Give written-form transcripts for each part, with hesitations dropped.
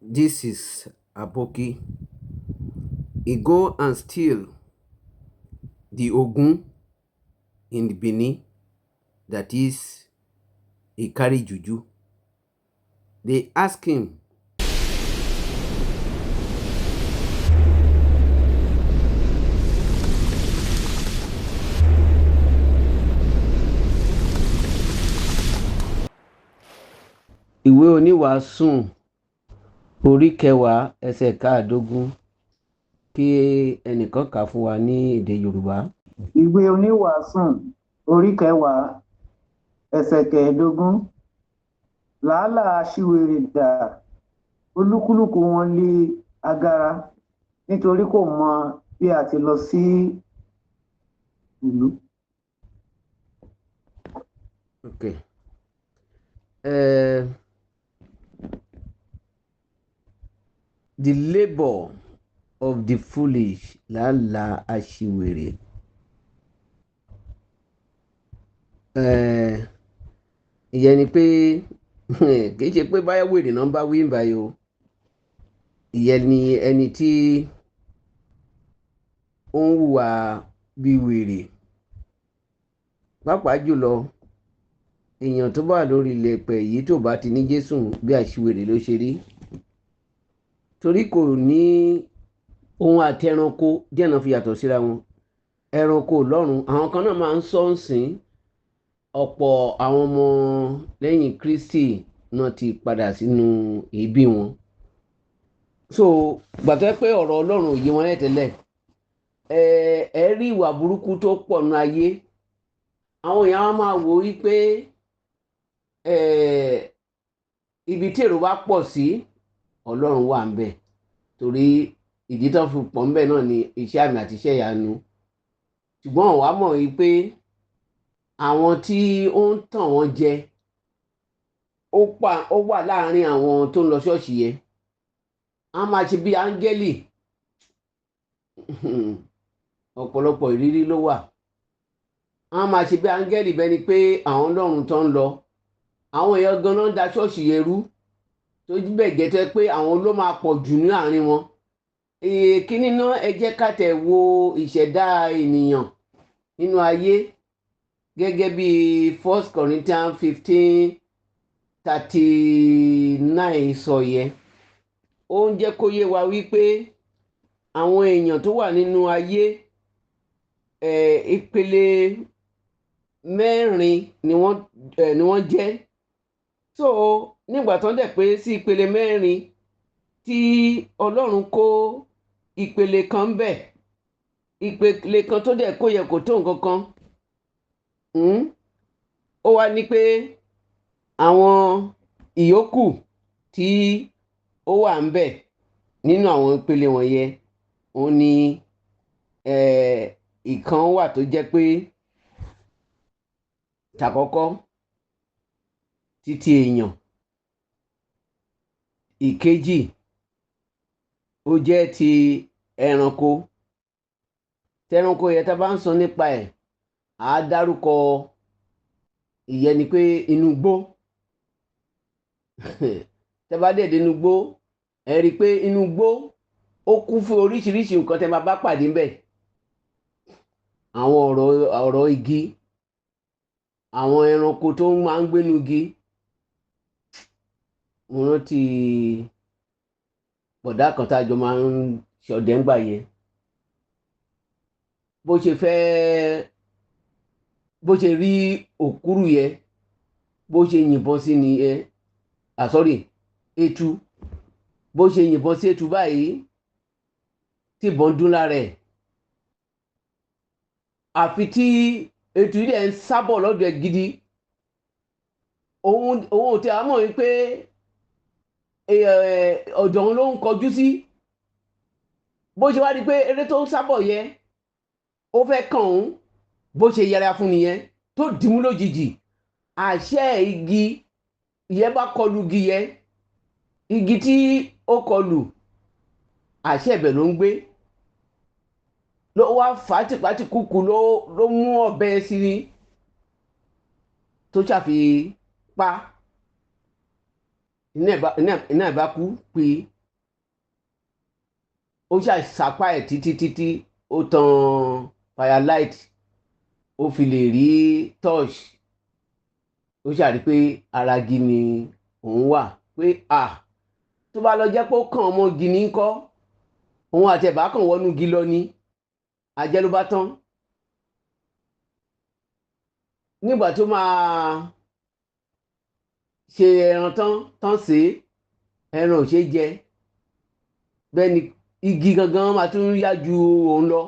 This is Aboki. He go and steal the Ogun in the Benin, that is, he carry juju. They ask him, ìwé oníwàásù orí kẹwàá ẹsẹ̀ káàdógún, kí ẹnìkan kà fún wa ní èdè Yorùbá. Ìwé oníwàásù orí kẹwàá ẹsẹ̀ kẹẹ̀ẹ́dógún. Làálàá aṣiwèrè dà, olúkúlùkù wọn lé agara, nítorí kò mọ bí a ti lọ sí ìlú. Okay. The labor of the foolish, làálàá aṣiwèrè. Ìyẹn ni pé kì í ṣe pé báyọ̀ wèrè náà bá wí báyìí o. Ìyẹn ni ẹni tí ó ń hùwà bí wèrè. Pàápàá jùlọ èèyàn tó bá lórí ilẹ̀ pẹ̀ yìí tó bá ti ní Jésù, bí aṣiwèrè ló ṣe rí. Torí kò ní ohun àti ẹranko díẹ̀ náà fi yàtọ̀ síra wọn. Ẹranko lọ́run, àwọn kan náà máa ń sọ ń sìn. Ọ̀pọ̀ àwọn ọmọ lẹ́yìn Kristi náà ti padà sínú èébì wọn. So gbàtọ́ pé ọ̀rọ̀ Ọlọ́run ò yé wọn lẹ́tẹ̀lẹ̀, ẹ rí ìwà burúkú tó pọ̀ nínú ayé. Àwọn èèyàn á máa wò ó wípé ibi tí èrò bá pọ̀ sí, Ọlọ́run wà ń bẹ̀. Torí ìdí tó fi pọ̀ ń bẹ̀ náà ni iṣẹ́ àmì àti iṣẹ́ ìyanu. Ṣùgbọ́n wàá mọ̀ wípé àwọn tí ó ń tàn wọ́n jẹ ó wà láàárín àwọn tó ń lọ ṣọ́ọ̀ṣì yẹn. A máa ṣe bí áńgẹ́lì. Ọ̀pọ̀lọpọ̀ ìrírí ló wà. A máa ṣe bí áńgẹ́lì bẹ́ẹ̀ ni pé àwọn Ọlọ́run tó ń lọ. Àwọn èèyàn gan-an da ṣọ́ọ̀ṣì yẹn rú. Tó bẹ̀ jẹ́ tó pé àwọn ló máa pọ̀ jù ní àárín wọn. Kíní náà ẹ jẹ́ ká tẹ̀ wo ìṣẹ̀dá ènìyàn nínú ayé gẹ́gẹ́ bí 1 Corinthians 15:39 sọ yẹn. Ó ń jẹ́ kó yé wa wípé àwọn èèyàn tó wà nínú ayé ìpele mẹ́rin ni wọ́n jẹ́. So nígbà tó ń dẹ̀ pé sí ìpele mẹ́rin, tí Ọlọ́run kó ìpele kan bẹ̀, ìpele kan tó dẹ̀ kó yẹ kó tó nǹkan kan. Ó wá ní pé àwọn ìyókù tí ó wà ń bẹ̀ nínú àwọn ìpele wọ̀nyẹn, òun ni ìkan wà tó jẹ́ pé tàkọ́kọ́ títí èèyàn, ìkejì ó jẹ́ ti ẹranko. Tẹranko yẹn tá bá ń sọ nípa ẹ̀, á dárúkọ ìyẹn ni pé inú igbó. Tẹ́ bá dẹ̀ dé inú igbó, ẹ rí i pé inú igbó ó kún fún oríṣiríṣi nǹkan tẹ́ máa bá pàdé ńbẹ̀. Àwọn ọ̀rọ̀ igi, àwọn ẹranko tó máa ń gbénu igi. Mo rántí bọ̀dá kan tá a jọ máa ń ṣọdẹ ńgbà yẹn. Bó ṣe rí òkúrù yẹn, bó ṣe yìnbọn sí ni etu. Bó ṣe yìnbọn sí etu báyìí, tí ìbọn dún lára ẹ̀. Àfi tí etu yìí dẹ̀ ń sábọ̀ lọ́dọ̀ ẹ̀ gidi. Òun ò tí a mọ̀ wípé ọ̀dọ̀ òun ló ń kọjú sí. Bó ṣe wá rí pé eré tó ń sábọ̀ yẹn ó fẹ́ kàn òun, bó ṣe yẹra fún nìyẹn tó dìmú lójijì. Àṣẹ igi yẹn bá kọlu igi yẹn, igi tí ó kọlù, àṣẹ ibẹ̀ ló ń gbé. Ló wá fà á tìpátìkúkú ló mú ọ̀bẹ sí ni tó ṣàfi pa. Iná ẹ̀ bá kú pé ó ṣàṣàpá ẹ̀ títí ó tan firelight ó fi lè rí torch ó ṣàrí pé ara igi ni òun wà pé tó bá lọ jẹ́ pé ó kàn ọmọ igi ní kọ́ òun àti ẹ̀bá kan wọnú igi lọ ní ajẹ́ ló bá tán. Nígbà tó máa ṣe ẹran tán ṣe ẹran ò ṣe jẹ bẹ́ẹ̀ ni igi gangan máa tún yá ju òun lọ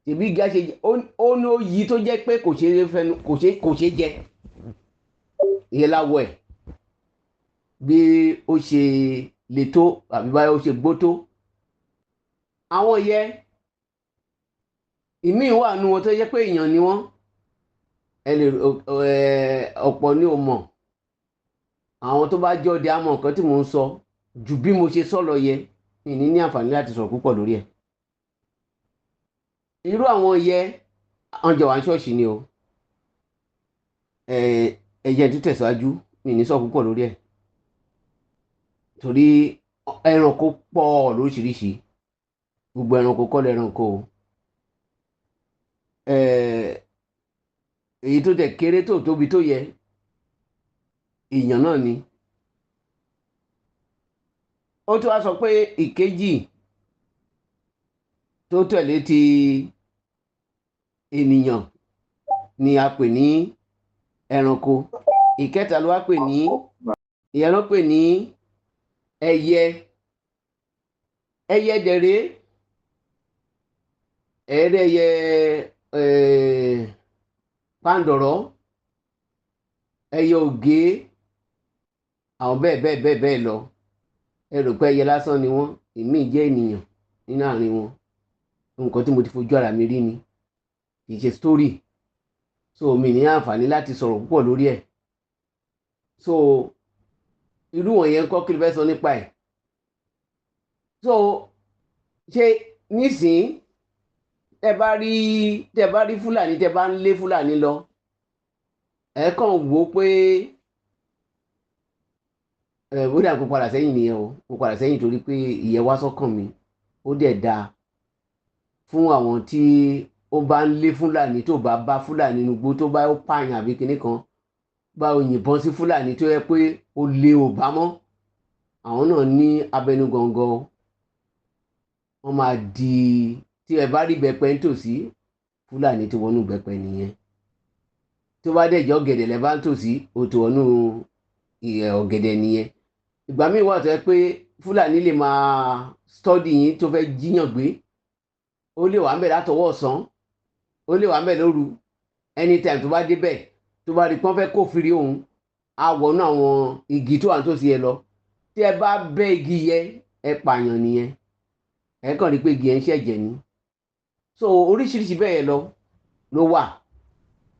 tèmi igi á ṣe jẹ ó ní òyì tó jẹ́ pé kò ṣe jẹ ìyẹn láwọ̀ ẹ̀ bí ó ṣe le tó àbí báyọ̀ ó ṣe gbó tó. Àwọn yẹ ìmíì wà nù wọn tó jẹ́ pé èèyàn ni wọ́n ọ̀pọ̀ ni ò mọ̀ àwọn tó bá jẹ́ ọdẹ àmọ́ nǹkan tí mò ń sọ ju bí mo ṣe sọ lọ yẹ ìní ní àǹfààní láti sọ̀rọ̀ púpọ̀ lórí ẹ̀. Irú àwọn yẹ ọ̀njẹ̀ wà ní ṣọ́ọ̀ṣì ni o ẹ̀jẹ̀ tó tẹ̀síwájú mi ní sọ púpọ̀ lórí ẹ̀ torí ẹranko pọ̀ lóríṣiríṣi gbogbo ẹranko kọ́ lẹ́ranko o èyí tó tẹ̀ kéré tó tóbi tó yẹ èèyàn náà ni. Ó tún wá sọ pé ìkejì tó tẹ̀lé ti ènìyàn ni a pè ní ẹranko ìkẹta ló wá pè ní ìyẹn ló pè ní ẹyẹ dẹ̀rẹ́ ẹ̀ẹ́dẹ̀yẹ pàǹdọ̀rọ̀ ẹyẹ ògé àwọn bẹ́ẹ̀ lọ ẹ rò pé ẹyẹ lásán ni wọ́n ìmíì jẹ́ ènìyàn nínú àárín wọn nǹkan tí mo ti fojú ara mi rí ni kì í ṣe story so mi ní àǹfààní láti sọ̀rọ̀ púpọ̀ lórí ẹ̀ so irú wọ̀nyẹn kọ́ kí ló fẹ́ sọ nípa ẹ̀ so ṣe nísìnyí tẹ bá rí Fúlàní tẹ bá ń lé Fúlàní lọ ẹ kàn wò pé ó dà kó padà sẹ́yìn nìyẹn o kó padà sẹ́yìn torí pé ìyẹn wá sọ́kàn mi ó dẹ̀ dáa fún àwọn tí ó bá ń lé Fúlàní tó bá Fúlàní nugbó tó bá ó pààyàn àbí kinní kan bá ó yìnbọn sí Fúlàní tó yẹ pé ó lé ò bá mọ́ àwọn náà ní abẹnugọ̀ngọ̀ wọ́n máa di tí ẹ bá rí bẹpẹ nítòsí Fúlàní tó wọnú bẹpẹ nìyẹn tó bá dẹ̀ jẹ́ ọ̀gẹ̀dẹ̀ lẹ́ bá ń tòsí ó tó wọnú ọ̀gẹ̀dẹ̀ nìyẹn. Ìgbà míì wà tó yẹ pé Fúlàní lè máa stọ́dì yín tó fẹ́ jíyàn gbé ó lè wà ń bẹ̀ látọwọ́ ọ̀sán ó lè wà ń bẹ̀ lóru anytime tó bá débẹ̀ tó bá rí pọ́n fẹ́ kófìrí òun á wọnú àwọn igi tó wà nítòsí ẹ lọ tí ẹ bá bẹ́ igi yẹ ẹ pààyàn nìyẹn ẹ kàn rí pé igi yẹn ń ṣẹ̀jẹ̀ ni so oríṣiríṣi bẹ́ẹ̀ ló wà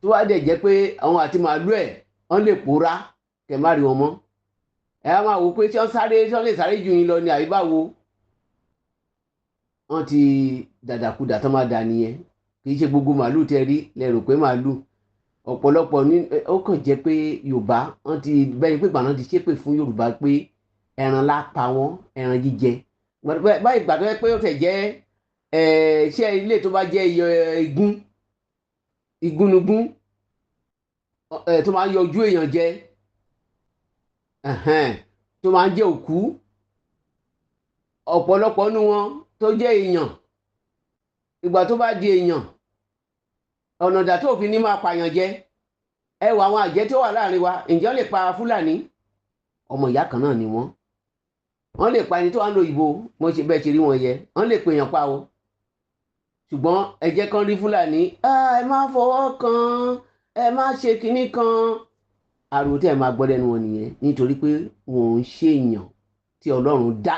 tó wá dẹ̀ jẹ́ pé àwọn àti màálù ẹ̀ wọ́n lè pòórá kẹ̀ má rí wọn mọ́ ẹ á máa wò pé tí wọ́n lè sáré ju yín lọ ní àbíbáwo wọ́n ti dàdàkudà tó máa dà nìyẹn kì í ṣe gbogbo màálù tẹ rí lẹ́rù pé màálù ọ̀pọ̀lọpọ̀ ní ó kàn jẹ́ pé Yorùbá wọ́n ti bẹ́ẹ̀ pé gbàná ti ṣépè fún Yorùbá pé ẹran lápa wọn ẹran jíjẹ báyìí gbàgbọ́ pé ó fẹ́ jẹ́ ṣé ilé tó bá jẹ́ igúnnugún tó máa ń yọ ojú èèyàn jẹ tó máa ń jẹ́ òkú ọ̀pọ̀lọpọ̀ nínú wọn tó jẹ́ èèyàn ìgbà tó bá di èèyàn ọ̀nà ìdá tó fi ní máa pààyàn jẹ ẹ wà àwọn àjẹ́ tó wà láàrin wa ǹjẹ́ wọ́n lè pa Fúlàní ọmọ ìyá kan náà ni wọ́n lè pa ẹni tó wà ń lo ìbò mo ṣe bẹ́ẹ̀ ṣe rí wọn yẹ wọ́n lè pe èèyàn pa o ṣùgbọ́n ẹ jẹ́ kán rí Fúlàní ẹ má fọwọ́ kan ẹ má ṣe kinní kan àrò tí ẹ máa gbọ́ lẹ́nu wọn nìyẹn nítorí pé wọn ò ń ṣèèyàn tí Ọlọ́run dá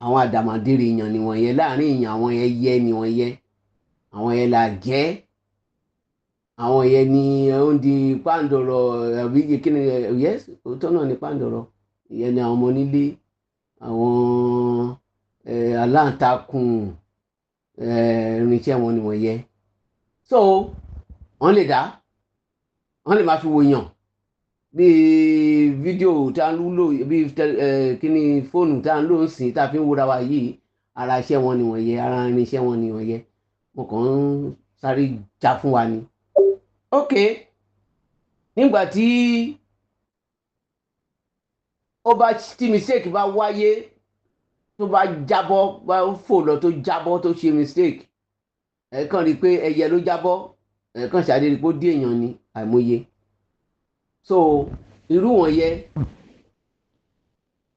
àwọn àdàmàdèrè èèyàn ni wọ́n yẹ láàrin èèyàn àwọn ẹyẹ ni wọ́n yẹ àwọn yẹn là jẹ́ àwọn yẹn ni ó ń di pàǹdọ̀rọ̀ àbí kí ni yes òótọ́ náà ni pàǹdọ̀rọ̀ ìyẹn ni àwọn ọmọ onílé àwọn aláǹtakùn irinṣẹ́ wọn ni wọ́n yẹ so wọ́n lè dá wọ́n lè máa fi wo yàn bí fídíò tá ń lò bí kíní fóònù tá ń lò ń sìn tá fi ń wúra wa yìí ara iṣẹ́ wọn nìwọ̀nyẹn ara irinṣẹ́ wọn nìwọ̀nyẹn wọn kàn ń sáré já fún wa ni. ok nígbà tí mistake bá wáyé tó bá jábọ́ bá fò lọ tó jábọ́ tó ṣe mistake ẹ kàn rí i pé ẹyẹ ló jábọ́ ẹ kàn ṣàdé rí i pé ó dé èèyàn ní àìmọye so irú wọn yẹ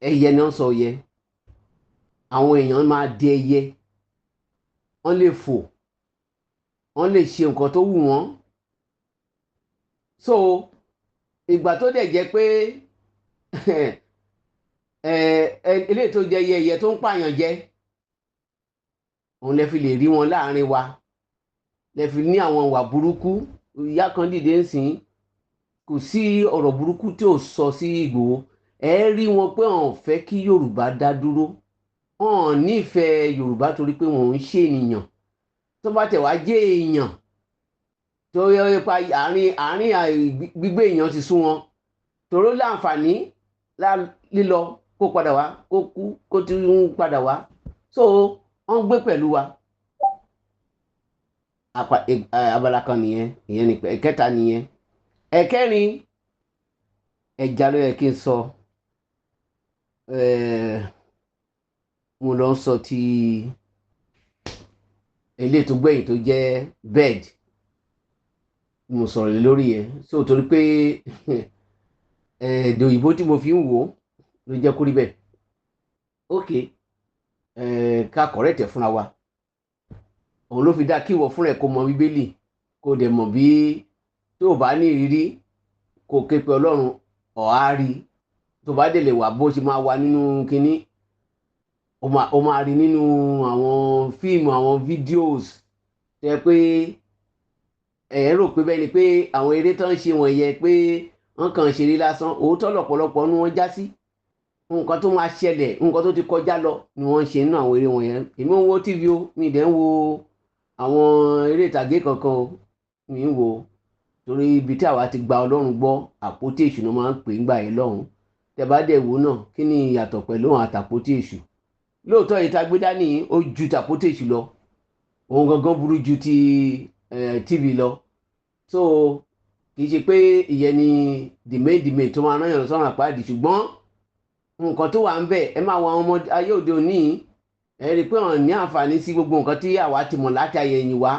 ẹyẹ náà sọ yẹ àwọn èèyàn máa di ẹyẹ wọ́n lè fò wọ́n lè ṣe nǹkan tó wù wọ́n so ìgbà tó dẹ̀ jẹ́ pé eléyìí tó jẹ ẹyẹ tó ń pààyàn jẹ òun lè fi lè rí wọn láàrin wa lè fi ní àwọn ìwà burúkú ìyá kan dìde ń sìn kò sí ọ̀rọ̀ burúkú tí ò sọ sí Ìgbòho ẹ rí wọn pé wọn ò fẹ́ kí Yorùbá dá dúró wọn ò nífẹ̀ẹ́ Yorùbá torí pé wọn ò ń ṣe ènìyàn tó bá tẹ̀ wá jẹ́ èèyàn tó yẹ pa àárín gbígbé èèyàn ti sún wọn tòró láǹfààní lílọ kó padà wá kó kú kó tún ń padà wá so wọ́n gbé pẹ̀lú wa abala kan nìyẹn ìyẹn ní ẹ̀kẹta nìyẹn ẹ̀kẹrin ẹja ló yẹ kí n sọ mo lọ sọ ti eléyìí tó gbẹ̀yìn tó jẹ́ bed mo sọ̀rọ̀ lórí yẹn so torí pé èdè òyìnbó tí mo fi ń wò ló jẹ́ kó rí bẹ́ẹ̀ ok ká kọ̀rẹ́tẹ̀ fúnra wa òun ló fi dá kí ìwọ fúnra ẹ̀ kó mọ bíbélì kó dẹ̀ mọ̀ bí tó o bá ní ìrírí kó ké pe Ọlọ́run ọ̀hárí tó bá dẹ̀ lè wà bó ṣe máa wà nínú kínní o máa rí nínú àwọn fíìmù àwọn fídíòs tó yẹ pé ẹ̀ rò pé bẹ́ẹ̀ ni pé àwọn eré tó ń ṣe wọ̀nyẹn pé wọ́n kàn ń ṣeré lásán òótọ́ lọ́pọ̀lọpọ̀ ní wọ́n já sí nǹkan tó máa ṣẹlẹ̀ nǹkan tó ti kọjá lọ ni wọ́n ń ṣe nínú àwọn eré wọ̀nyẹn èmi ń wo tv o mi dẹ̀ ń wo àwọn eré ìtàgé kankan o mi ń wo torí ibi tí àwa ti gba Ọlọ́run gbọ́ àpótí èṣù ni wọ́n máa ń pè ń gbà yẹn lọ́hùn tẹ́ bá dẹ̀ wò náà kí ni ìyàtọ̀ pẹ̀lú àwọn àtàpótí èṣù lóòótọ́ yìí tá a gbé dání ó ju tàpótí èṣù lọ òun gangan burú ju ti tv lọ so kì í ṣe pé ìyẹn ni dìmẹ́dìmẹ́ tó máa rán yàn sọ́run àpáàdì ṣùgbọ́n nǹkan tó wà ń bẹ̀ ẹ máa wọ àwọn ọmọ ayé òde òní ẹ rí i pé wọ́n ní àǹfààní sí gbogbo nǹkan tí àwa ti mọ̀ láti ayẹyìn wa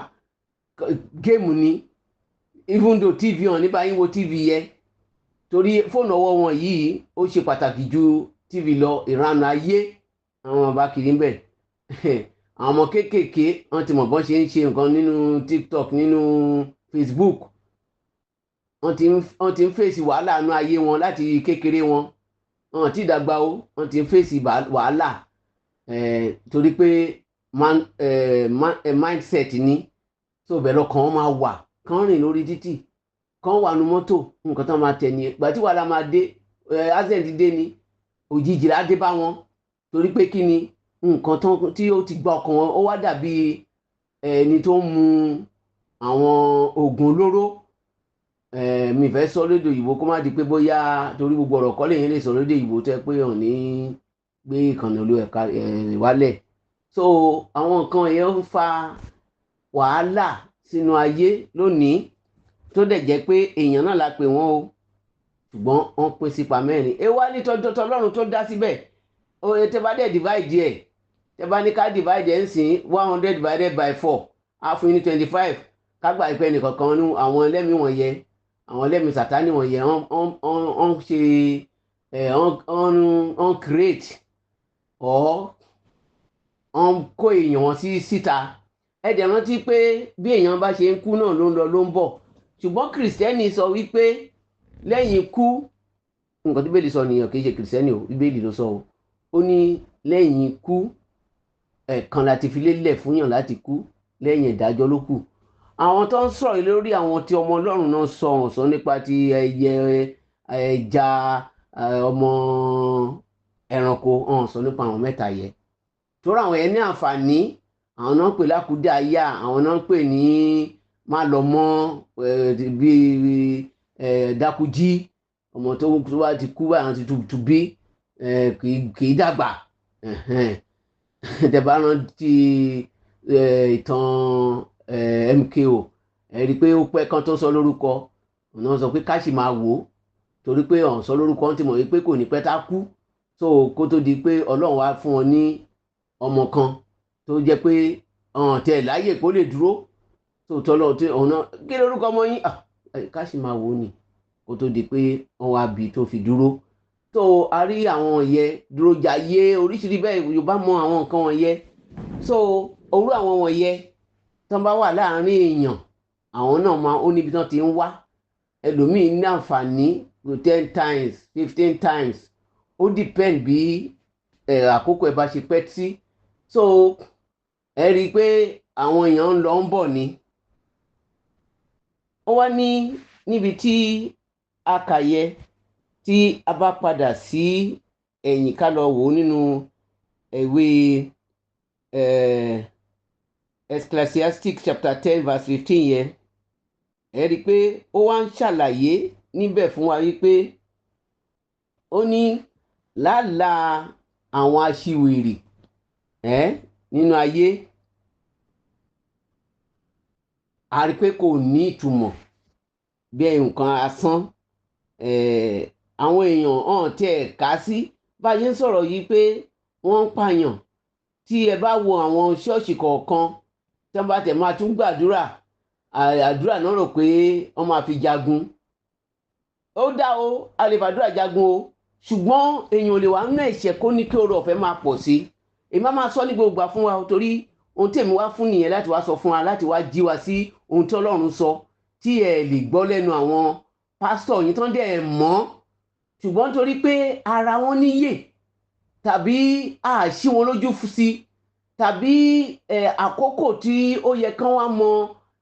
géèmù ni even though tv hàn nígbà yín wo tv yẹ torí fóònù ọwọ́ wọn yìí ó ṣe pàtàkì ju tv lọ ìranù ayé àwọn ọba kiri ń bẹ̀ àwọn ọmọ kéékèèké wọ́n ti mọ̀ bọ́n ṣe ń ṣe nǹkan nínú tiktok nínú facebook wọ́n ti ń fèsì wàhálà nínú ayé wọn láti kékeré wọn wọ́n ti dàgbà o wọ́n ti ń fèsì wàhálà torí pé mindset ni so bẹ̀rẹ̀ ọkàn wọn máa wà kán rìn lórí títì kán wà nínú mọ́tò nǹkan tán máa tẹ̀ ní ìgbà tí wàhálà máa dé accident dé ni òjijì lá dé bá wọn torí pé kí ni nǹkan tí ó ti gba ọkàn wọn ó wá dàbí ẹni tó ń mu àwọn oògùn olóró mi fẹ́ sọ lédè òyìnbó kó má di pé bóyá torí gbogbo ọ̀rọ̀ kọ́ lèyìn lè sọ lédè òyìnbó tẹ́ pé hàn ní gbé ìkànnì olú ẹ̀ka wálẹ̀ so àwọn nǹkan yẹn ń fa wàhálà sínú ayé lónìí tó dẹ̀ jẹ́ pé èèyàn náà la pè wọ́n o ṣùgbọ́n wọ́n pín sípa mẹ́rin ẹ wá ní tọ́lọ́run tó dá síbẹ̀ tẹ́ bá dẹ̀ divide ẹ̀ tẹ́ bá ní ká divide ẹ̀ ń sìn 100 divided by 4 á fún yín ní 25 kágbà ìpẹ́ nìkankan ní àwọn ẹlẹ́mìí wọ̀nyẹn àwọn ẹlẹ́mìí sàtánì wọ̀nyẹn wọ́n ṣe wọ́n create or wọ́n kó èèyàn wọn sí síta ẹ dẹ̀ rántí pé bí èèyàn bá ṣe ń kú náà ló ń lọ ló ń bọ̀ ṣùgbọ́n kìrìsìtẹ́nì sọ wípé lẹ́yìn ikú nǹkan tí bíbélì sọ nìyẹn kì í ṣe kìrìsìtẹ́nì o bíbélì ló sọ o ó ní lẹ́yìn ikú ẹ̀kan láti fi lélẹ̀ fún yàn láti kú lẹ́yìn ìdájọ́ ló kù àwọn tó ń sọ̀rọ̀ lórí àwọn tí ọmọ ọlọ́run náà sọ wọ́n sọ nípa ti ẹyẹ ẹja ọmọ ẹranko wọ́n sọ nípa àwọn mẹ́ta yẹ torí àwọn yẹn ní àǹfààní àwọn náà ń pè lákúdé àyà àwọn náà ń pè ní má lọ mọ́ bíi dákújí ọmọ tó bá ti kú báyìí ti tu bí kì í dàgbà. Tẹ́ bá rántí ìtàn MKO ẹ rí i pé ó pẹ́ kan tó sọ lórúkọ ọ̀nà sọ pé ká sì máa wò ó torí pé ọ̀n sọ lórúkọ ti mọ̀ wípé kò ní pẹ́ tá kú, so kó tó di pé Ọlọ́run wá fún wọn ní ọmọ kan tó jẹ́ pé tẹ̀ láyè kó lè dúró, so tọ́lọ́ tí ọ̀nà kí lórúkọ ọmọ yín ká sì máa wò ó ni kó tó di pé wọ́n wá bí tó fi dúró. So a rí àwọn yẹn dúró jayé oríṣiríṣi bẹ́ẹ̀ Yorùbá mọ àwọn nǹkan wọ̀nyẹn. So orú àwọn wọ̀nyẹn tán bá wà láàárín èèyàn àwọn náà máa ó níbi tán ti ń wá. Ẹlòmíì ní àǹfààní 10 times 15 times ó depend bí àkókò ẹ bá ṣe pẹ́ sí. So ẹ rí i pé àwọn èèyàn ń lọ ń bọ̀ ni. Ó wá ní níbi tí a kà yẹ tí a bá padà sí ẹ̀yìn ká lọ wò ó nínú ìwé Ecclesiastes chapter 10 verse 15 yẹn ẹ rí i pé ó wá ń ṣàlàyé níbẹ̀ fún wa wípé ó ní làálàá àwọn aṣiwèrè nínú ayé a rí i pé kò ní ìtumọ̀ bí nǹkan asán. Àwọn èèyàn hàn tí ẹ̀ ká sí báyé ń sọ̀rọ̀ yìí pé wọ́n ń pààyàn. Tí ẹ bá wo àwọn ṣọ́ọ̀ṣì kọ̀ọ̀kan tí wọ́n bá tẹ̀ máa tún gbàdúrà àdúrà náà rò pé wọ́n máa fi jagun. Ó dá o a lè fàdúrà jagun o ṣùgbọ́n èèyàn ò lè wà nínú ẹ̀ṣẹ̀ kó ní kí oore ọ̀fẹ́ máa pọ̀ sí. Èmi máa sọ ní gbogbo ìgbà fún wa torí ohun tí èmi wá fún nìyẹn láti wá sọ fún wa láti wá jí wa sí ohun tí Ọlọ́run sọ tí ẹ lè gbọ́ lẹ́nu àwọn pásítọ̀ yìí tán dẹ̀ mọ́ ṣùgbọ́n torí pé ara wọn níyè tàbí àṣì wọn lójú sí tàbí àkókò tí ó yẹ kán wá mọ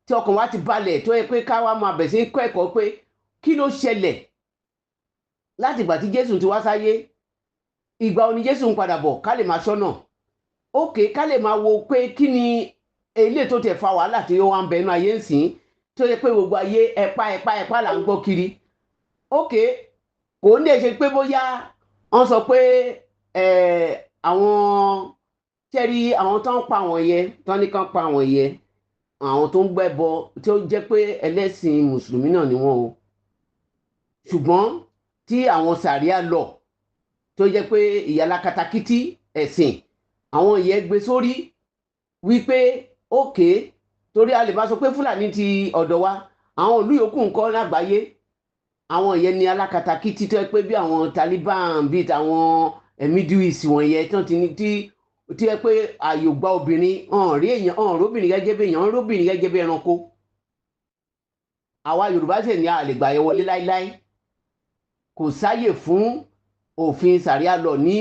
tí ọkàn wa ti balẹ̀ tó yẹ pé ká wá máa bẹ̀ sí kọ́ ẹ̀kọ́ pé kí ló ṣẹlẹ̀ láti ìgbà tí Jésù ti wá sáyé, ìgbà òní Jésù ń padà bọ̀ ká lè máa ṣọ́nà ókè ká lè máa wo pé kí ni eléyìí tó tẹ̀ fa wàhálà tí ó wá ń bẹnu ayé ń sìn tó yẹ pé gbogbo ayé ẹ̀pá là ń gbọ́ kiri. Ókè kò ní lè ṣe pé bóyá wọ́n sọ pé àwọn tẹ́rí àwọn tó ń pa àwọn yẹn tó ní kán pa àwọn yẹn àwọn tó ń gbẹ́bọ tí ó jẹ́ pé ẹlẹ́sìn mùsùlùmí náà ni wọ́n o ṣùgbọ́n tí àwọn sàríà lọ tó jẹ́ pé ìyàlá katakítí ẹ̀sìn àwọn yẹn gbé sórí wípé ókè torí a lè bá sọ pé Fúlàní ti ọ̀dọ̀ wa àwọn ìlú yòókù ńkọ́ lágbàáyé àwọn yẹn ní alákatakítí tó yẹ pé bí àwọn Taliban bíi tàwọn Middle East wọ̀nyẹn tán ti ní tí yẹ pé ààyò gba obìnrin rí èèyàn róbìnrin gẹ́gẹ́ bí èèyàn róbìnrin gẹ́gẹ́ bí ẹranko. Àwa Yorùbá sì ní a lè gbà yẹn wọlé láíláí kò sáyè fún òfin sàríà lọ ní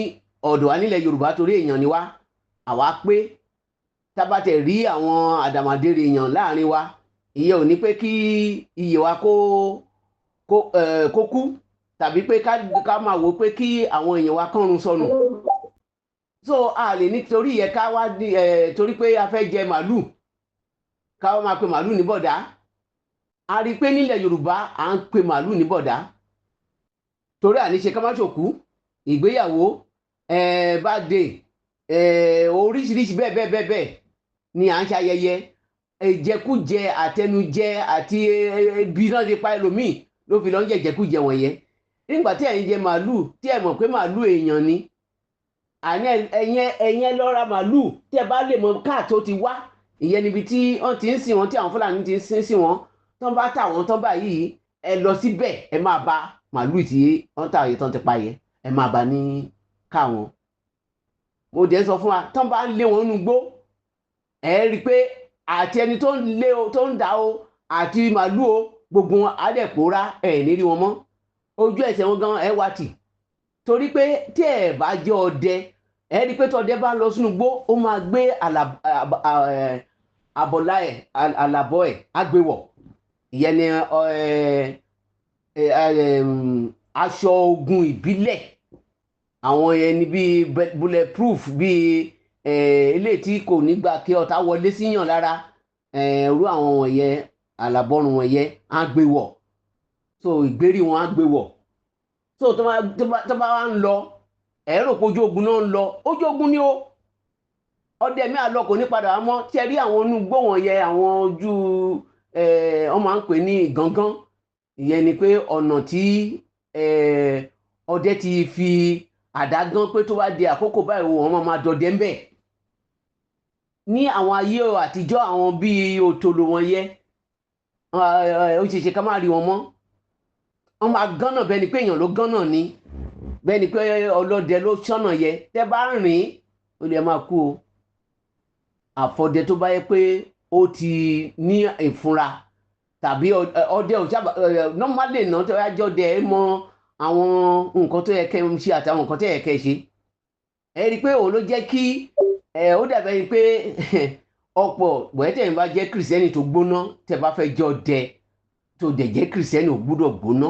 ọ̀dọ̀ wa nílẹ̀ Yorùbá torí èèyàn ni wá àwa pé tábàtẹ̀ rí àwọn àdàmàdèrè èèyàn láàrin wa ìyẹn ò ní pé kí iyè wa kó kú tàbí pé ká máa wò pé kí àwọn èèyàn wa kọ́run sọnù. So a lè nítorí yẹ ká wá torí pé a fẹ́ jẹ màálù ká wá máa pe màálù ní bọ̀dá. A rí i pé nílẹ̀ Yorùbá à ń pe màálù ní bọ̀dá torí àníṣe ká má ṣòkú ìgbéyàwó birthday oríṣiríṣi bẹ́ẹ̀ ni à ń ṣe ayẹyẹ ìjẹkújẹ àtẹnujẹ àti ibi náà ti pa ẹlòmíì ló fi lọ ń jẹ ìjẹkújẹ wọ̀nyẹn. Nígbà tí ẹ̀yin jẹ màálù tí ẹ mọ̀ pé màálù èèyàn ni àní ẹ̀yẹn lọ ra màálù tí ẹ bá lè mọ káà tó ti wá ìyẹn níbi tí wọ́n ti ń sìn wọ́n tí àwọn Fúlàní ti ń sìn wọ́n tán bá tà wọ́n tán báyìí ẹ lọ síbẹ̀ ẹ máa bá màálù tí wọ́n tà yìí tán ti pa yẹn ẹ máa bá ní káwọn. Mo dẹ̀ sọ fún wa tán bá ń lé wọn nínú igbó ẹ rí i pé àti ẹni tó ń dà o àti màálù o gbogbo wọn á dẹ̀ pòórá ẹ̀ ní rí wọn mọ́ ojú ẹsẹ̀ wọn gan ẹ wá tì torí pé tí ẹ bá jẹ́ ọdẹ ẹ rí i pé tọdẹ bá lọ sínú igbó ó máa gbé àlàbọ̀ ẹ̀ á gbé wọ̀ ìyẹn ni aṣọ ogun ìbílẹ̀ àwọn ẹni bíi bulletproof bíi eléyìí tí kò ní gbà kí ọ̀tá wọlé síyàn lára irú àwọn wọ̀nyẹn àlàbọ̀rùn wọ̀nyẹn á gbé wọ̀ so ìgbérí wọn á gbé wọ̀ so tó bá wá ń lọ ẹ̀rọ pé ojú ogun náà ń lọ ojú ogun ni ó ọdẹ mi àlọ kò ní padà wá mọ́ tí ẹ rí àwọn inú igbó wọ̀nyẹ àwọn ojú wọ́n máa ń pè ní gangan ìyẹn ni pé ọ̀nà tí ọdẹ ti fi àdá gán pé tó bá di àkókò báyìí wọ́n máa dọdẹ ń bẹ̀ ní àwọn ayé àtijọ́ àwọn bíi òtòlò wọ̀nyẹ ó ṣe ṣe ká má rí wọn mọ́ wọ́n máa gánà bẹ́ẹ̀ ni pé èèyàn ló gánà ni bẹ́ẹ̀ ni pé ọlọ́dẹ ló ṣọ́nà yẹ tẹ́ bá rìn ó lè máa kú o àfọdẹ tó bá yẹ pé ó ti ní ìfúnra tàbí ọdẹ ò sábà normally náà tó yá jọdẹ mọ àwọn nǹkan tó yẹ kẹ́ ń ṣe àtàwọn nǹkan tó yẹ kẹ́ ṣe ẹ rí i pé òun ló jẹ́ kí ó dàbẹ̀ ni pé ọ̀pọ̀ bọ̀ẹ́tẹ̀ ń bá jẹ́ kìrìsìtẹ́nì tó gbóná tẹ́ bá fẹ́ jọdẹ tó dẹ̀ jẹ́ kìrìsìtẹ́nì ò gbúdọ̀ gbóná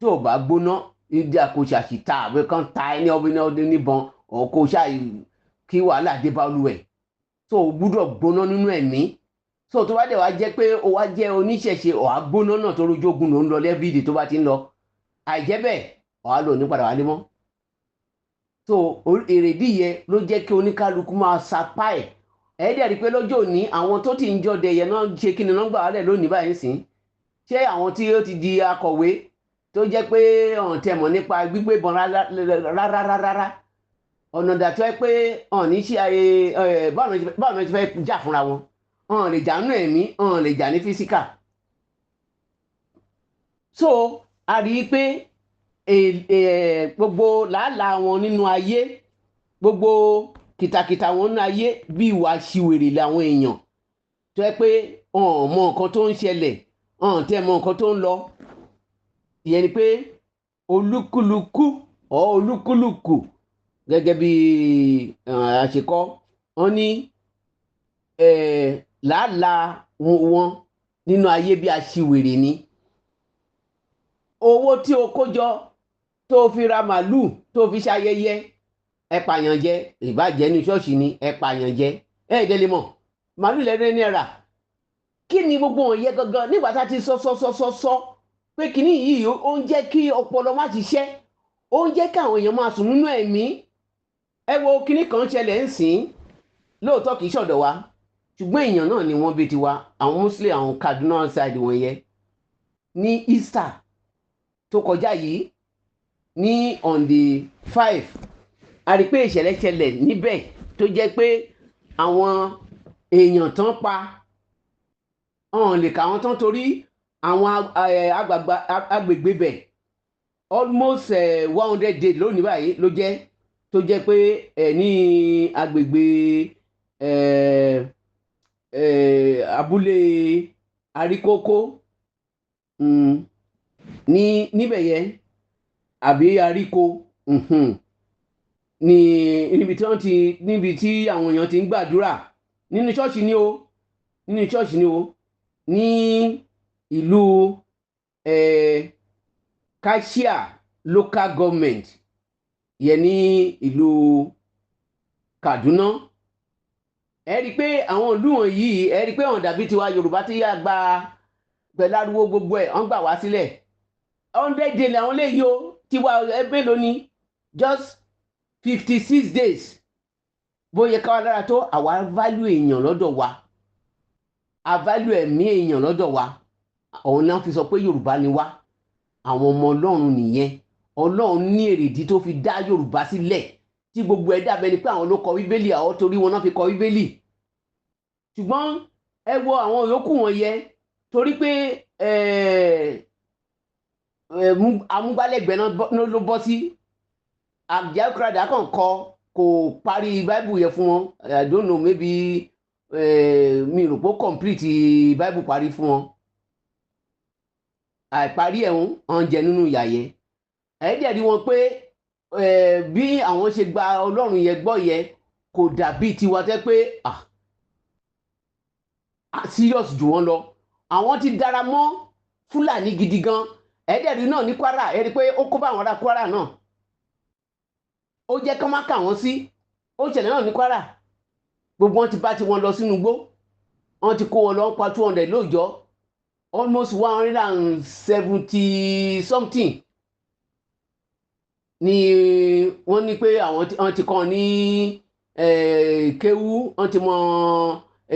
tó o bá gbóná ìdí àkóṣà sì ta àbẹ kan ta ẹni ọdún níbọn ọkọṣà kí wàhálà dé bá olú ẹ̀ tó o gbúdọ̀ gbóná nínú ẹ̀mí tó tó bá dẹ̀ wá jẹ́ pé o wá jẹ́ oníṣẹ̀ṣe ọ̀há gbóná náà tó rojú ogun ló ń lọ lẹ́bíìdì tó bá ti ń lọ àìjẹ́ bẹ́ẹ̀ ọ̀há lò ní padà wálé mọ́ tó èrèdí yẹ ló jẹ́ kí oníkálukú máa sapá ẹ̀ dẹ̀ rí pé lọ́jọ́ òní àwọn tó ti ń jọdẹ yẹn náà ṣe kí ni nọ́mbà wálẹ̀ lónìí báyìí sìn ṣé àwọn tí ó ti di akọ̀wé tó jẹ́ pé ọ̀n tẹ̀ mọ̀ nípa gbígbébọn rárá ọ̀nà dàtọ́ ẹ pé ọ̀n ní ṣe báwọn ti fẹ́ jà fúnra wọn ọ̀n lè jà nínú ẹ̀mí ọ̀n lè jà ní físíkà so a rí i pé gbogbo làálàá wọn nínú ayé gbogbo kìtàkìtà wọn nínú ayé bí ìwà ṣìwèrè làwọn èèyàn tó yẹ pé ọ̀n mọ nǹkan tó ń ṣẹlẹ̀ ọ̀n tẹ̀ mọ nǹkan tó ń lọ ìyẹn ni pé olúkúlùkù gẹ́gẹ́ bí àṣekọ́ wọn ní làálàá wọn nínú ayé bí aṣiwèrè ni owó tí o kó jọ tó fi ra màlúù tó fi ṣayẹyẹ ẹ pààyàn jẹ ìbàjẹ́ ní ṣọ́ọ̀ṣì ni ẹ pààyàn jẹ ẹ ìdẹ́lẹ̀ mọ̀ màlúù lẹ́rẹ́ náírà kí ni gbogbo wọn yẹ gangan nígbà tá a ti sọ pé kínní yìí ó ń jẹ́ kí ọpọlọ má ṣiṣẹ́ ó ń jẹ́ kí àwọn èèyàn máa sùn nínú ẹ̀mí ẹ wo kínní kan ṣẹlẹ̀ ń sìn lóòótọ́ kì í ṣọ̀dọ̀ wa ṣùgbọ́n èèyàn náà ni wọ́n bí tiwa àwọn muslim àwọn Kaduna side wọn yẹ ní Easter tó kọjá yìí ní on the 5 a rí pé ìṣẹ̀lẹ̀ ṣẹlẹ̀ níbẹ̀ tó jẹ́ pé àwọn èèyàn tán pa ọ̀hún lè kà wọ́n tán torí àwọn agbègbè bẹ̀ almost 100 days lónìí báyìí ló jẹ́ tó jẹ́ pé ní agbègbè abúlé Àríkókó níbẹ̀ yẹn àbí Àríkó níbi tí àwọn èèyàn ti ń gbàdúrà nínú ṣọ́ọ̀ṣì ni o ní ìlú Kashia local government yẹn ní ìlú Kaduna ẹ rí i pé àwọn ìlú wọ̀nyí ẹ rí i pé wọ́n dàbí tiwa Yorùbá tí yá gba pẹ̀lú ariwo gbogbo ẹ̀ wọ́n gbà wá sílẹ̀ 100 days làwọn lè yọ tiwa ẹgbẹ́ lónìí just 56 days bóyá káwá lára tó àwa value èèyàn lọ́dọ̀ wa a value ẹ̀mí èèyàn lọ́dọ̀ wa òun náà fi sọ pé Yorùbá ni wá àwọn ọmọ Ọlọ́run nìyẹn Ọlọ́run ní èrèdí tó fi dá Yorùbá sílẹ̀ tí gbogbo ẹ̀ dàbẹ̀ ni pé àwọn ló kọ Bíbélì àwọn torí wọn náà fi kọ Bíbélì ṣùgbọ́n ẹ wo àwọn yòókù wọn yẹ torí pé amúgbálẹ́gbẹ̀ẹ́ náà ló bọ́ sí àjẹkùradà kan kò parí Bible yẹn fún wọn I don't know maybe mi rò pé ó complete Bible parí fún wọn àìparí ẹ̀hún ọ̀n jẹ nínú ìyà yẹn ẹ̀ẹ́dẹ̀ rí wọn pé bí àwọn ṣe gba Ọlọ́run yẹn gbọ́ yẹn kò dàbí tiwa tẹ́ pé serious jù wọ́n lọ àwọn ti dára mọ́ Fúlàní gidi gan ẹ̀ẹ́dẹ̀ rí náà ní Kwara ẹ̀ rí pé ó kó bá àwọn ará Kwara náà ó jẹ́ kán má kà wọ́n sí ó ṣẹlẹ̀ náà ní Kwara gbogbo wọn ti bá ti wọn lọ sínú igbó wọn ti kó wọn lọ pa 200 lóòjọ́ almost 170 something ni wọ́n ní pé wọ́n ti kàn ní kéwú, wọ́n ti mọ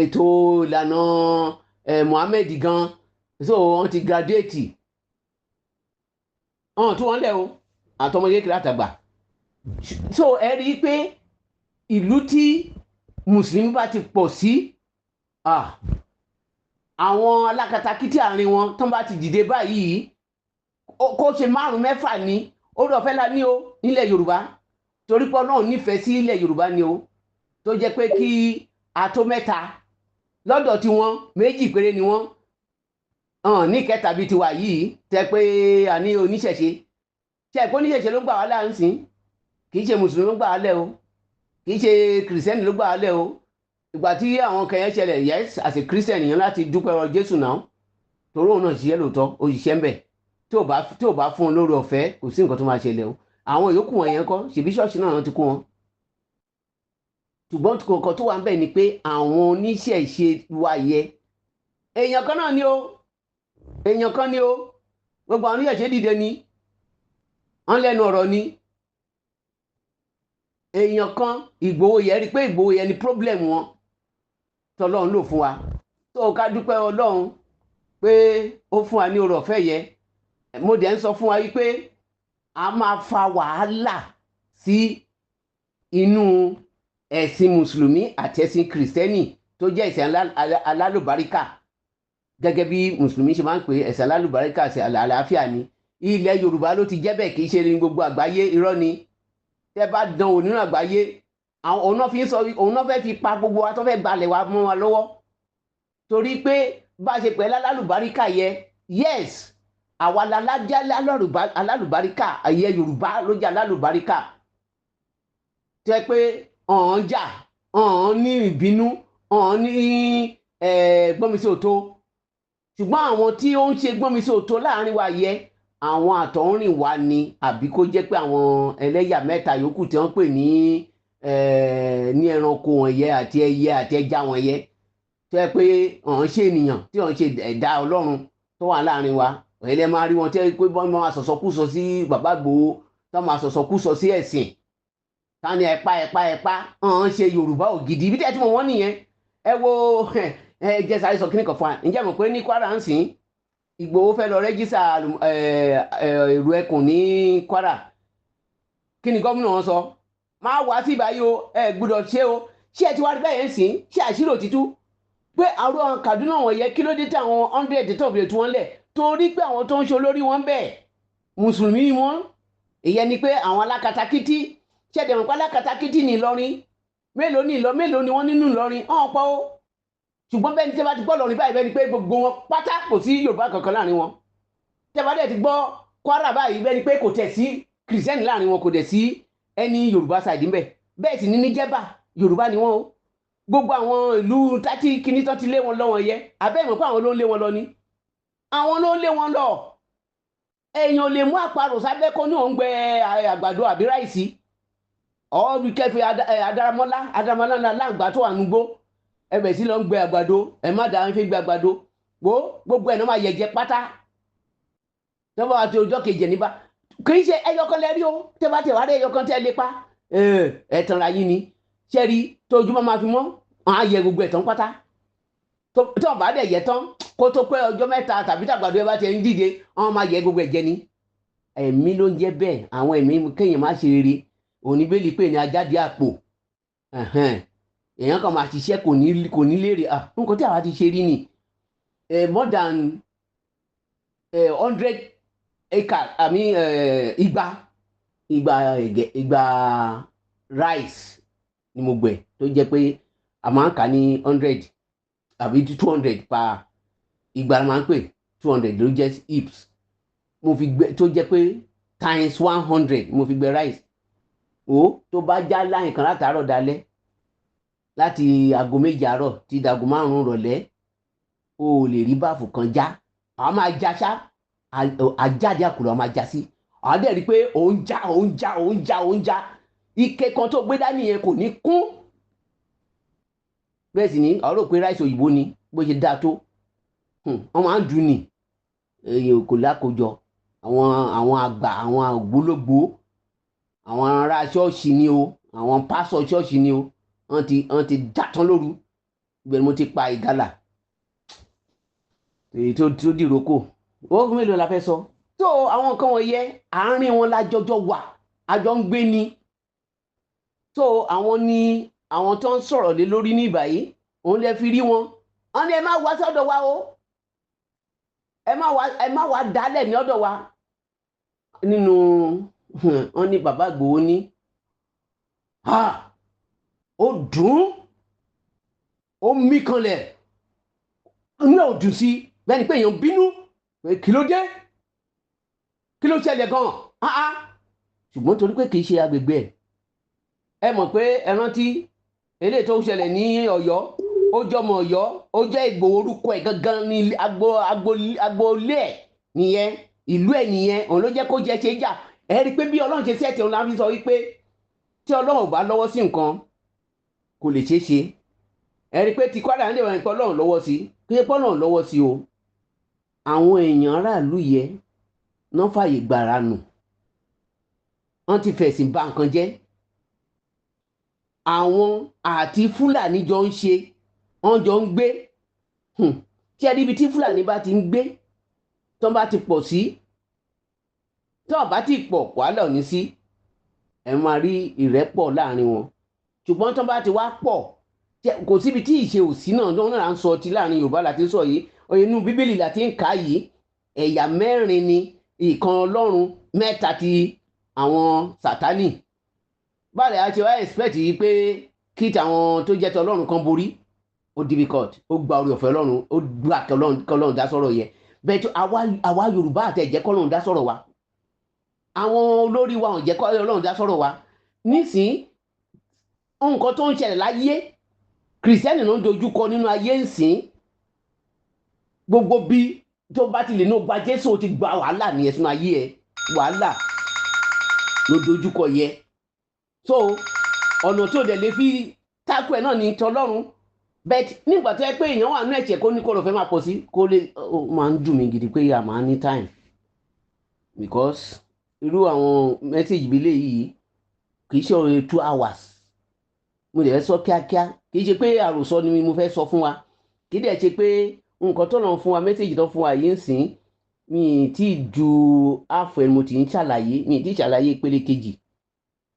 ètò ìlànà Muhammed gan, so wọ́n ti graduate ọ̀hún tí wọ́n lẹ̀ o àtọmọ kékeré àtàgbà. So ẹ rí i pé ìlú tí mùsùlùmí bá ti pọ̀ sí àwọn alákatakítí àárín wọn tán bá ti dìde báyìí kó ṣe 5-6 ní orí ọ̀fẹ́ la ní o nílẹ̀ Yorùbá, torí pé Ọlọ́run nífẹ̀ẹ́ sí ilẹ̀ Yorùbá ni o, tó jẹ́ pé kí a tó 3 lọ́dọ̀ tí wọ́n 2 péré ni wọ́n ní kẹta bíi tiwa yìí tẹ́ pé a ní oníṣẹ̀ṣe ṣe ẹ̀kọ́ oníṣẹ̀ṣe ló gbà wá láǹsìn, kì í ṣe mùsùlùmí ló gbà wá lẹ̀ o, kì í ṣe kìrìsìtẹ́nì ló gbà wá lẹ̀ o. Ìgbà tí àwọn kẹyẹ ṣẹlẹ̀, yes, as a Christian yẹn láti dúpẹ́ ọ̀rọ̀ Jésù náà, torí òun náà ṣiṣẹ́ lóòótọ́, ó ṣiṣẹ́ ń bẹ̀, tí ò bá fún un lórí ọ̀fẹ́ kò sí nǹkan tó máa ṣẹlẹ̀ o. Àwọn yòókù wọn yẹn kọ́ ṣèbí ṣọ́ọ̀ṣì náà ti kú wọn. Ṣùgbọ́n kọ̀ọ̀kan tó wà ń bẹ̀ ni pé àwọn oníṣẹ̀ṣe wa yẹ èèyàn kan náà ni o, èèyàn kan ni o, gbogbo àwọn oníṣẹ̀ṣe dìde ni wọ́n lẹ́nu ọ̀rọ̀ ni èèyàn kan. Ìgbòho yẹ rí pé Ìgbòho yẹ ni problem wọn tọ́lọ́run lò fún wa, tó ká dúpẹ́ Ọlọ́run pé ó fún wa ní oore ọ̀fẹ́ yẹ. Mo dẹ̀ ń sọ fún wa wípé a máa fa wàhálà sí inú ẹ̀sìn mùsùlùmí àti ẹ̀sìn kìrìsìtẹ́nì tó jẹ́ ẹ̀sìn alálùbáríkà, gẹ́gẹ́ bí mùsùlùmí ṣe máa ń pè ẹ̀sìn alálùbáríkà sí àlàáfíà ni. Ilẹ̀ Yorùbá ló ti jẹ́ bẹ́ẹ̀, kì í ṣe ní gbogbo àgbáyé, irọ́ ni. Tẹ́ bá dán wò nínú àgbáyé, òun náà fẹ́ fi pa gbogbo wa tó fẹ́ gbalẹ̀ wa mọ́ wa lọ́wọ́, torí pé bá a ṣe pẹ́ lálùbáríkà yẹ, yes, àwa lálájá alálùbáríkà, ẹ̀yẹ Yorùbá ló jẹ́ alálùbáríkà. Tẹ́ pé ọ̀hún jà, ọ̀hún ní ìbínú, ọ̀hún ní gbọ́nmisí òtó. Ṣùgbọ́n àwọn tí ó ń ṣe gbọ́nmisí òtó láàrin wa yẹ àwọn àtọ̀húnrìn wa ni, àbí kó jẹ́ pé àwọn ẹlẹ́yà mẹ́ta yòókù tí wọ́n pè ní ẹranko wọ̀nyẹ àti ẹyẹ àti ẹja wọ̀nyẹ, tó yẹ pé ọ̀hún ṣe ènìyàn tí ọ̀hún ṣe ẹ̀dá Ọlọ́run tó wà láàrin wa. Ẹ̀lẹ́ máa rí wọn tẹ́ pé wọ́n máa sọ̀sọ̀kúsọ sí bàbá Ìgbòho, tó máa sọ̀sọ̀kúsọ sí ẹ̀sìn, tani ẹ̀pá ọ̀hún ṣe Yorùbá ògidì. Ibi tí ẹ ti mọ̀ wọ́n nìyẹn. Ẹ wo jẹ́ sáré sọ kíní kan fún wa. Ǹjẹ́ mọ̀ pé ní Kwara ń sìn Ìgbòho fẹ́ lọ rẹ́jísà èrò ẹkùn ní Kwara. Kí ni gómìnà wọn sọ? Máa wá sí ìbáyé o, ẹ gbọ́dọ̀ ṣe o. Ṣé ẹ ti wá rí bẹ́ẹ̀ yẹn sìn? Ṣé àṣírí òtítú pé àwọn Kaduna wọ̀nyẹ kí ló dé tí àwọn 100 tó bèrè tí wọ́n lẹ̀? Torí pé àwọn tó ń ṣe olórí wọn bẹ́ẹ̀ mùsùlùmí ni wọ́n. Ìyẹn ni pé àwọn alákatakítí, ṣẹ̀dẹ̀ mọ̀ pé alákatakítí ní Ìlọrin, mélòó ni wọ́n nínú Ìlọrin? Ọ̀hún pọ̀ o. Ṣùgbọ́n bẹ́ẹ̀ ni tí ẹ bá ti gbọ́ Ìlọrin báyìí, bẹ́ẹ̀ ni pé gbogbo wọn pátá kò sí Yorùbá kankan láàrin wọn. Tí ẹ bá dẹ̀ ti gbọ́ Kwara báyìí, bẹ́ẹ̀ ni pé kò tẹ̀ sí kìrìsìtẹ́nì láàrin wọn, kò dẹ̀ sí ẹni Yorùbá side ńbẹ̀. Bẹ́ẹ̀ sì ní Níjẹ̀bà Yorùbá ni wọ́n o. Gbogbo àwọn ìlú tátí kíní tó ti lé wọn lọ́wọ́ yẹ, abẹ́ ìmọ̀ pé àwọn ló ń lé wọn lọ ni. Àwọn ló ń lé wọn lọ. Èèyàn lè mú àparò sábẹ́ kó ní òun gbẹ àgbàdo àbí ráìsì. Ọ̀ọ́bí kẹfì Adaramọ́lá láǹgbà tó wà nugbó. Ẹbẹ̀ sí lọ ń gbẹ àgbàdo, ẹ má dáa ń fi gbẹ àgbàdo. Gbogbo ẹ̀ náà máa yẹ̀jẹ̀ pátá. Tẹ́ bá wá ti ọjọ́ kejì níbà. Kì í ṣe ẹyọkan lẹ́rí o, tẹ́ bá tẹ̀ wá dé ẹyọkan tẹ́ lé pa. Ẹ tanra yín ni. Ṣẹ́rí tójúmọ́ máa fi mọ́, wọ́n á yẹ gbogbo ẹ̀tàn pátá. Tó bá dẹ̀ yẹ tán, kó tó pé ọjọ́ 3 tàbí tàgbàdo ẹ bá ti ń dìde, wọ́n máa yẹ gbogbo ẹ̀jẹ̀ ni. Ẹ̀mí ló ń jẹ́ bẹ́ẹ̀, àwọn ẹ̀mí kéèyàn má ṣe rere. Òní bẹ́ẹ̀lì pé ní ajáde àpò. Èèyàn kan máa ṣiṣẹ́ kò ní lérè. Nǹkan tí àwa ti ṣe rí ni more than 100 acres, igba rice ni mo gbẹ̀, tó jẹ́ pé a máa ń kà ní 100 àbí 200 pa igba máa ń pè 200 ló jẹ́ heaps. Mo fi gbẹ̀ tó jẹ́ pé times 100 mo fi gbẹ̀ rice. Tó bá já láyìn kan látàárọ̀ dalẹ́, láti aago 7 àárọ̀ tí dago 5 rọ̀lẹ́, o lè rí báàfù kan já. Àwọn máa já ṣá, àjáde àkùrọ̀ máa já sí. Àwọn dẹ̀ rí pé òun já. Ike kan tó gbé dání yẹn kò ní kún. Bẹ́ẹ̀ sì ni àwọn rò pé ráìsì òyìnbó ni bó ṣe dáa tó. Wọ́n máa ń dùn ní èyàn kò lákòjọ. Àwọn àgbà, àwọn ògbólógbòó àwọn ará ṣọ́ọ̀ṣì ni o àwọn pásọ̀ ṣọ́ọ̀ṣì ni o wọ́n ti dàtán lóru ibẹ̀ ni mo ti pa ìgalà èyí tó dìrókò owó mélòó la fẹ́ sọ tó àwọn nǹkan wọ̀nyẹ àárín wọn lájọjọ wà àjọ ń gbé ni tó àwọn ni àwọn tó ń sọ̀rọ̀ lé lórí ní ìbàyí òun lè fi rí wọn ní ẹ má wá sọ́dọ̀ wa o ẹ má wá dálẹ̀ ní ọ̀dọ̀ wa nínú wọn ní bàbá Ìgbòho ní ó dùn ó mí kanlẹ̀ ní òdùn sí bẹ́ẹ̀ ni pé èèyàn bínú kí ló dé kí ló ṣẹlẹ̀ gan-an ṣùgbọ́n torí pé kì í ṣe agbègbè ẹ mọ̀ pé ẹ rántí eléyìí tó ṣẹlẹ̀ ní Ọ̀yọ́ ó jọmọ Ọ̀yọ́ ó jẹ́ Ìgbòho orúkọ ẹ̀ gangan ní agboolé ẹ̀ nìyẹn ìlú ẹ̀ nìyẹn òun ló jẹ́ kó jẹ́ ṣe jà ẹ rí i pé bí Ọlọ́run ṣe sẹ́ẹ̀tì òun láti sọ wípé tí Ọlọ́run ò bá lọ́wọ́ sí nǹkan kò lè ṣeé ṣe ẹ rí i pé ti Kwara ń lè wọ́n pé Ọlọ́run lọ́wọ́ sí pé Ọlọ́run lọ́wọ́ sí o àwọn èèyàn aráàlú yẹ náà fààyè gbàrà nù wọ́n ti fẹ̀sìn bà nǹkan jẹ́ àwọn àti Fúlàní jọ ń ṣe wọ́n jọ ń gbé tí ẹ rí ibi tí Fúlàní bá ti ń gbé tó bá ti pọ̀ sí tó bá ti pọ̀ wàhálà ò ní sí ẹ máa rí ìrẹ́pọ̀ láàrin wọn ṣùgbọ́n tó bá ti wá pọ̀ kò síbi tí ìṣe òsì náà náà ń sọ ti láàrin Yorùbá láti sọ yìí inú Bíbélì láti ń kà yìí ẹ̀yà mẹ́rin ni ìkan Ọlọ́run mẹ́ta ti àwọn Sátánì báyìí a ṣe wá expect yìí pé kí tàwọn tó jẹ́ ti Ọlọ́run kan borí ó difficult ó gba orí ọ̀fẹ́ Ọlọ́run ó gbà kí Ọlọ́run dá sọ̀rọ̀ yẹ bẹ́ẹ̀ tó àwa Yorùbá àtẹ̀jẹ́ kọ́ Ọlọ́run dá sọ̀rọ̀ wa àwọn olórí wa ò jẹ́ kọ́ Ọlọ́run dá sọ̀rọ̀ wa nísìn nǹkan tó ń ṣẹlẹ̀ láyé kìrìsìtẹ́nì ló ń dojúkọ nínú ayé ńsìn gbogbo bí tó bá ti lè ní ó gba Jésù ó ti gba wàhálà nìyẹn sínú ayé ẹ wàhálà ló dojúkọ yẹ so ọ̀nà tí ó dẹ̀ lè fi tákù ẹ̀ náà ní tọlọ́run bẹ́ẹ̀ nígbà tó yẹ pé èèyàn wà ní ẹ̀jẹ̀ kó ní kó lọ fẹ́ máa pọ̀ sí kó lè ó máa ń dùn mí gidi pé a máa ní time because irú àwọn mẹ́sẹ̀gì bí léyìí kì í ṣe ọ̀rọ̀ 2 hours mo lè sọ kíákíá kì í ṣe pé àròsọ ni mo fẹ́ sọ fún wa kì í dẹ̀ ṣe pé nǹkan tó lọ fún wa mẹ́sẹ̀gì tó fún wa yìí ń sìn mi tí ju àfọ̀ ẹ̀ mo ti ń ṣàlàyé mi ti ṣàlàyé ìpele kejì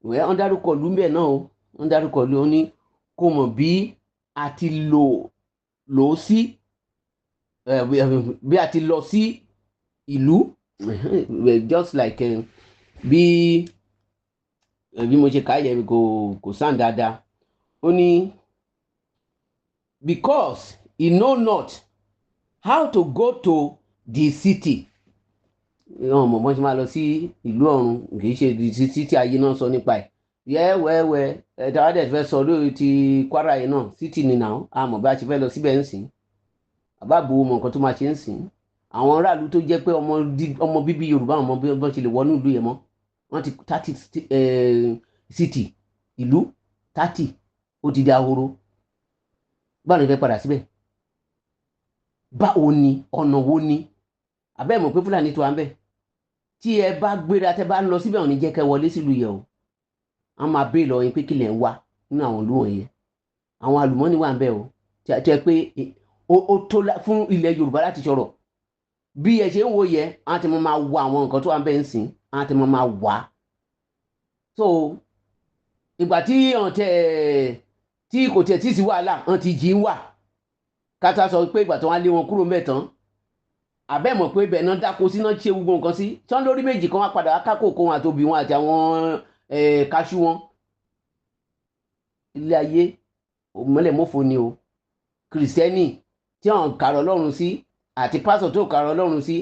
wẹ́ ọ́n dárúkọ lú mbẹ̀ náà o wọ́n dárúkọ lú ó ní kó mọ̀ bí a ti lò ó sí bí a ti lọ sí ìlú just like bí mo ṣe kà yẹ kò sàn dáadáa ó ní because he know not how to go to the city ọmọ bọ́n ṣe máa lọ sí ìlú ọ̀run kì í ṣe the city ayé náà sọ nípa ẹ̀ yẹ wẹ́wẹ́ ẹ̀dáwádẹ́ fẹ́ sọ lórí ti Kwara yìí náà city ni náà àmọ́ bá a ṣe fẹ́ lọ síbẹ̀ ń sìn àbábò mọ̀ nǹkan tó máa ṣe ń sìn àwọn aráàlú tó jẹ́ pé ọmọ bíbí Yorùbá ọmọ bí wọ́n ṣe lè wọnú ìlú yẹn mọ́ wọ́n ti 30 city ìlú 30 ó ti di ahoro báwo ni fẹ́ padà síbẹ̀ báwo ni ọ̀nà wo ni abẹ́ mọ̀ pé Fúlàní tó wà ń bẹ̀ tí ẹ bá gbéra tẹ bá ń lọ síbẹ̀ ò ní jẹ́ kẹ́ wọlé sílùú yẹn o a máa bèèrè lọ yín pé kílẹ̀ ń wá nínú àwọn ìlú wọ̀nyẹn àwọn àlùmọ́ọ́nì wà ń bẹ̀ o tí ẹ pé ó tó fún ilẹ̀ Yorùbá láti sọ̀rọ̀ bí ẹ ṣe ń wo yẹ àwọn ti máa wá àwọn nǹkan tó wà ń bẹ̀ ń sìn àwọn ti máa wá so ìgbà tí kò tẹ̀ tí sí wàhálà wọn ti jí ń wà kátà sọ pé ìgbà tó wá lé wọn kúrò mẹ́tàn àbẹ́ mọ̀ pé ibẹ̀ náà dáko sí náà ṣe gbogbo nǹkan sí tí wọ́n lórí méjì kan wá padà wá kákòókò wọn àtòbí wọn àti àwọn kaṣú wọn ilé ayé mọ́lẹ̀mọ́fò ni o kìrìsìtẹ́nì tí wọ́n kàrọ̀ Ọlọ́run sí àti pásọ̀ tó kàrọ̀ Ọlọ́run sí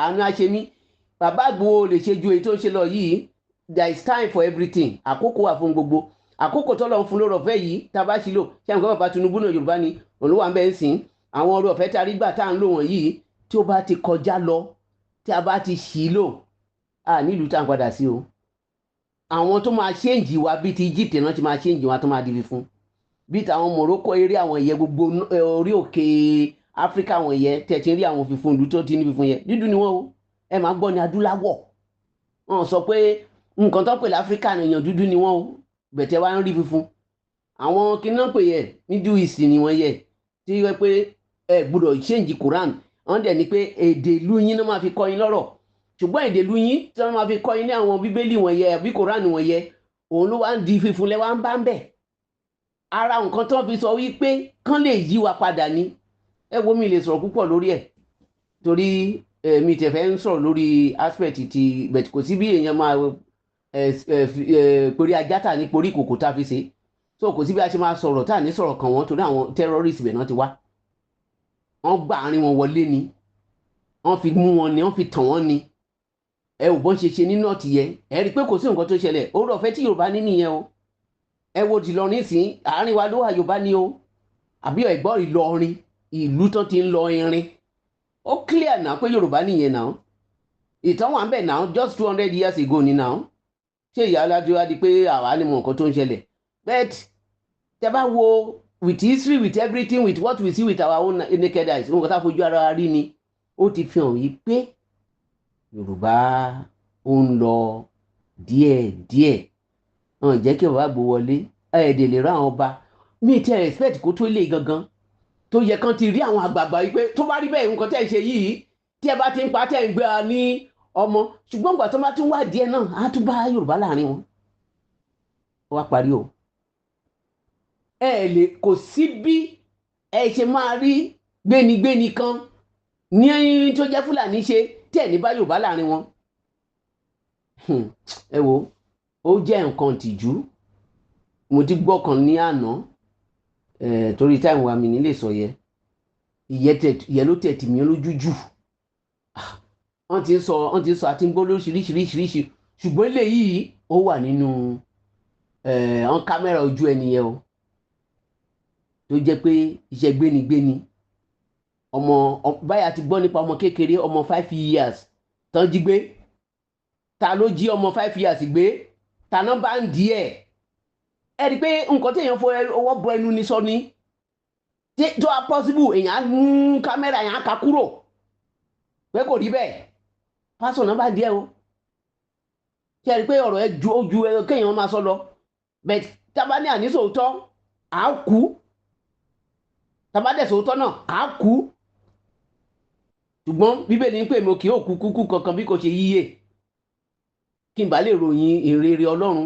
àánú àṣemí bàbá Ìgbòho lè ṣe ju èyí tó ń ṣe lọ yìí there is time for everything àkókò wà fún gbogbo àkókò tó lọ fún lórọ̀ fẹ́ yìí tá a bá ṣì lò ṣé àwọn bàbá Tinubu náà Yorùbá ni olúwa ń bẹ ń sìn àwọn ọ̀rọ̀ ọ̀fẹ́ tí a rí gbà tá à ń lò wọ̀n yìí tí ó bá ti kọjá lọ tí a bá ti ṣì lò nílùú tá à ń padà sí o àwọn tó máa ṣéǹjì wa bíi ti Egypt náà ti máa ṣéǹjì wa tó máa dìbì fún bíi tàwọn Morocco eré àwọn ìyẹn gbogbo orí òkè Áfíríkà àwọn ìyẹn tẹ̀tí rí àwọn fífún ìlú tó ti níbi fún yẹn dídú ni wọ́n o ẹ máa gbọ́ ní adúláwọ̀ wọ́n sọ pé nǹkan tó pè láfíríkà èèyàn dúdú ni wọ́n o bẹ̀tẹ̀ wá ń rí funfun àwọn kí náà pè yẹ Middle East ni wọ́n yẹ tí wọ́n pé ẹ gbọ́dọ̀ change Quran wọ́n dẹ̀ ní pé èdè ìlú yín náà máa fi kọ́ yín lọ́rọ̀ ṣùgbọ́n èdè ìlú yín tí wọ́n máa fi kọ́ yín ní àwọn bíbélì wọn yẹ àbí Quran wọn yẹ òun ló wá ń di funfun lẹ́wà ń bá ń bẹ̀ ara nǹkan tó fi sọ wípé kán lè yí wa padà ní ẹ wo mi lè sọ̀rọ̀ púpọ̀ lórí ẹ̀ torí mi tẹ̀ fẹ́ ń sọ̀rọ̀ lórí aspect ti bẹ̀t kò sí bí èèyàn máa pèrè ajátà ní porí kòkò tá a fi ṣe so kò sí bí a ṣe máa sọ̀rọ̀ tá à ní sọ̀rọ̀ kàn wọ́n torí àwọn terrorist bẹ̀ náà ti wá wọ́n gbà àárín wọn wọlé ni wọ́n fi mú wọn ni wọ́n fi tàn wọ́n ni ẹ ò bọ́n ṣe ní nọ́ọ̀tì yẹ ẹ rí i pé kò sí nǹkan tó ṣẹlẹ̀ orí ọ̀fẹ́ tí Yorùbá ní nìyẹn o ẹ wo ti lọ nísìn àárín wa ló wà Yorùbá ni o àbí ẹ̀gbọ́n Ìlọrin ìlú tó ti ń lọ irin ó clear náà pé Yorùbá nìyẹn náà ìtàn wà ń bẹ̀ náà just 200 years ago ni náà ṣé ìyá aládùúgbò á di pé àwa ni mọ nǹkan tó ń ṣẹlẹ̀ but tẹ bá wo with history with everything with what we see with our own naked eyes nǹkan tá a fojú ara rí ni ó ti fi hàn yí pé Yorùbá ó ń lọ díẹ̀díẹ̀ hàn jẹ́ kí bàbá gbó wọlé ẹ̀ẹ́dẹ̀ lè rá àwọn ọba mi ti respect kó tó lè gangan tó yẹ kán ti rí àwọn àgbààgbà yìí pé tó bá rí bẹ́ẹ̀ nǹkan tẹ́ ẹ ṣe yìí tí ẹ bá ti ń pa tẹ́ ẹ ń gbé a ní ọmọ ṣùgbọ́n ìgbà tó bá tún wá díẹ̀ náà á tún bá Yorùbá láàrin wọn ó wá parí o ẹ lè kò sí bí ẹ ṣe máa rí gbénigbéni kan ní tó jẹ́ Fúlàní ṣe tí ẹ̀ ní bá Yorùbá láàrin wọn ẹ wo ó jẹ́ nǹkan tìjú mo ti gbọ́ kan ní àná torí táìmù wa mi nílé sọ yẹ ìyẹ́ ló tẹ̀ tì mí lójú jù wọ́n ti sọ àti ń gbọ́ lóríṣiríṣiríṣiríṣi ṣùgbọ́n eléyìí ó wà nínú àwọn kámẹ́rà ojú ẹnìyẹn o tó jẹ́ pé iṣẹ́ gbénigbéni ọmọ báyà ti gbọ́ nípa ọmọ kékeré ọmọ 5 years tán jí gbé ta ló jí ọmọ 5 years gbé ta náà bá ń di ẹ̀ ẹ rí i pé nǹkan téèyàn fọ ọwọ́ bọ ẹnu ní sọ ni tó a possible èèyàn á mú kámẹ́rà yẹn á ka kúrò pé kò rí bẹ́ẹ̀ pásọ̀ náà bá di ẹ̀ o ṣe rí i pé ọ̀rọ̀ ẹ ju kéèyàn máa sọ lọ bẹ́ẹ̀ tábà ní àníṣòótọ́ à á kú tábà dẹ̀ sòótọ́ náà à á kú ṣùgbọ́n bíbélì ń pè mí kí ó kú kankan bí kò ṣe yíyè kí n bá lè ròyìn ìrere Ọlọ́run